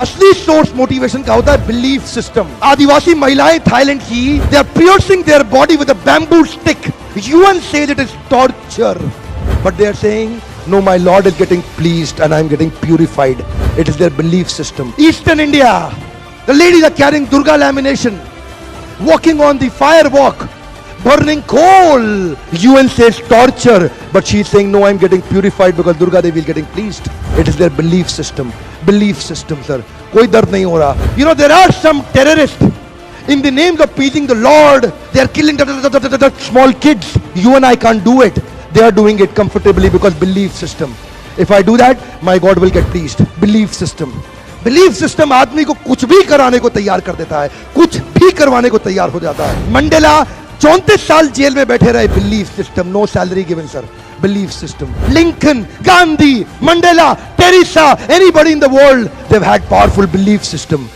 असली source motivation का होता है बिलीफ सिस्टम। आदिवासी महिलाएं थाईलैंड की, they are piercing their body with a bamboo stick. UN says it is torture, but they are saying no, my Lord is getting pleased and I am getting purified. It is their belief system. Eastern India, the ladies are carrying Durga lamination, walking on the fire walk, burning coal. UN says torture, but she is saying no, I am getting purified because Durga Devi is getting pleased. It is their belief system. Belief system, sir. कोई दर्द नहीं हो रहा. You know, there are some terrorists in the names of pleasing the Lord. They are killing the small kids. You and I can't do it. They are doing it comfortably because belief system. If I do that, my God will get pleased. Belief system. Belief system आदमी को कुछ भी कराने को तैयार कर देता है, कुछ भी करवाने को तैयार हो जाता है। मंडेला 34 साल जेल में बैठे रहे, belief system, no salary given sir. Belief system. Lincoln, Gandhi, Mandela, Teresa, anybody in the world, they've had powerful belief system.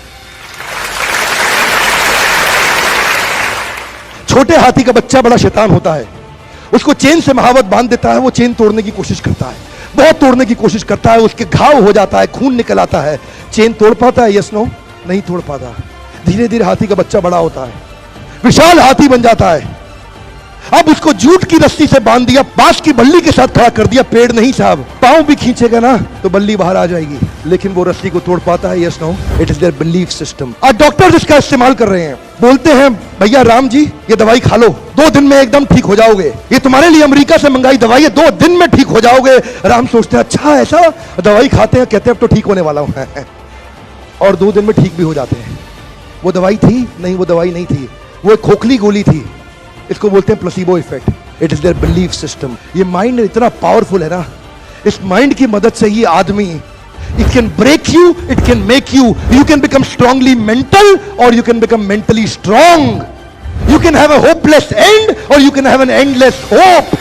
छोटे हाथी का बच्चा बड़ा शैतान होता है, उसको चेन से महावत बांध देता है, वो चेन तोड़ने की कोशिश करता है, बहुत तोड़ने की कोशिश करता है, उसके घाव हो जाता है, खून निकल आता है। चेन तोड़ पाता है? यस नो, नहीं तोड़ पाता। धीरे धीरे हाथी का बच्चा बड़ा होता है, विशाल हाथी बन जाता है। अब उसको जूट की रस्सी से बांध दिया, बांस की बल्ली के साथ खड़ा कर दिया। पेड़ नहीं साहब, पांव भी खींचेगा ना तो बल्ली बाहर आ जाएगी, लेकिन वो रस्सी को तोड़ पाता है? Yes no, it is their belief system. और डॉक्टर इसका इस्तेमाल कर रहे हैं, बोलते हैं भैया राम जी ये दवाई खा लो, 2 दिन में एकदम ठीक हो जाओगे, ये तुम्हारे लिए अमेरिका से मंगाई दवाई है, 2 दिन में ठीक हो जाओगे। राम सोचते हैं अच्छा ऐसा, दवाई खाते हैं, कहते हैं अब तो ठीक होने वाला हूं और 2 दिन में ठीक भी हो जाते हैं। वो दवाई थी? नहीं, वो दवाई नहीं थी, वो एक खोखली गोली थी। इसको बोलते हैं placebo effect. It is their belief system. ये माइंड इतना पावरफुल है ना, इस माइंड की मदद से ही आदमी, it can break you, it can make you, you can become strongly mental or you can become mentally strong. You can have a hopeless end or you can have an endless hope.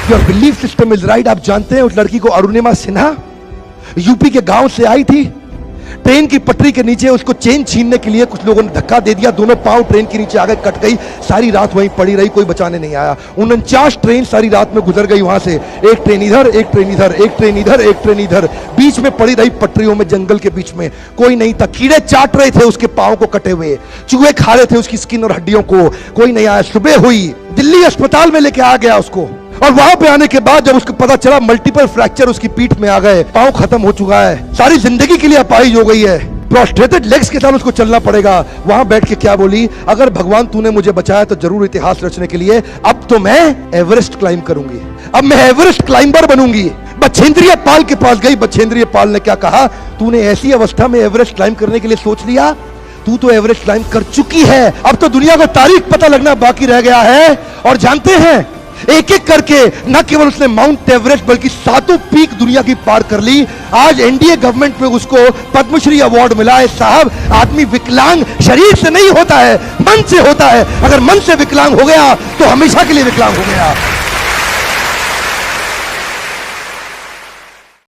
Your belief system is right. आप जानते हैं उस लड़की को, Arunima Sinha, UP के गांव से आई थी, ट्रेन की पटरी के नीचे उसको चेन छीनने के लिए कुछ लोगों ने धक्का दे दिया, दोनों पांव ट्रेन के नीचे आ गए, कट गई, सारी रात वहीं पड़ी रही, कोई बचाने नहीं आया। 49 ट्रेन सारी रात में गुजर गई वहां से, एक ट्रेन इधर, एक ट्रेन इधर, एक ट्रेन इधर, एक ट्रेन इधर, बीच में पड़ी रही पटरियों में, जंगल के बीच में, कोई नहीं था। कीड़े चाट रहे थे उसके पांव को कटे हुए, चूहे खा रहे थे उसकी स्किन और हड्डियों को, कोई नहीं आया। सुबह हुई, दिल्ली अस्पताल में लेके आ गया उसको, और वहां पे आने के बाद जब उसको पता चला मल्टीपल फ्रैक्चर उसकी पीठ में आ गए, पांव खत्म हो चुका है, सारी जिंदगी के लिए अपाहिज हो गई है, प्रोस्ट्रेटेड लेग्स के साथ उसको चलना पड़ेगा। वहां बैठ के क्या बोली, अगर भगवान तूने मुझे बचाया तो जरूर इतिहास रचने के लिए, अब तो मैं एवरेस्ट क्लाइंब करूंगी, अब मैं एवरेस्ट क्लाइंबर बनूंगी। बछेंद्रिय पाल के पास गई, बछेंद्रिय पाल ने क्या कहा, तूने ऐसी अवस्था में एवरेस्ट क्लाइंब करने के लिए सोच लिया, तू तो एवरेस्ट क्लाइंब कर चुकी है, अब तो दुनिया को तारीख पता लगना बाकी रह गया है। और जानते हैं, एक एक करके न केवल उसने माउंट एवरेस्ट बल्कि 7 पीक दुनिया की पार कर ली। आज एनडीए गवर्नमेंट में उसको पद्मश्री अवार्ड मिला है। साहब, आदमी विकलांग शरीर से नहीं होता है, मन से होता है। अगर मन से विकलांग हो गया तो हमेशा के लिए विकलांग हो गया।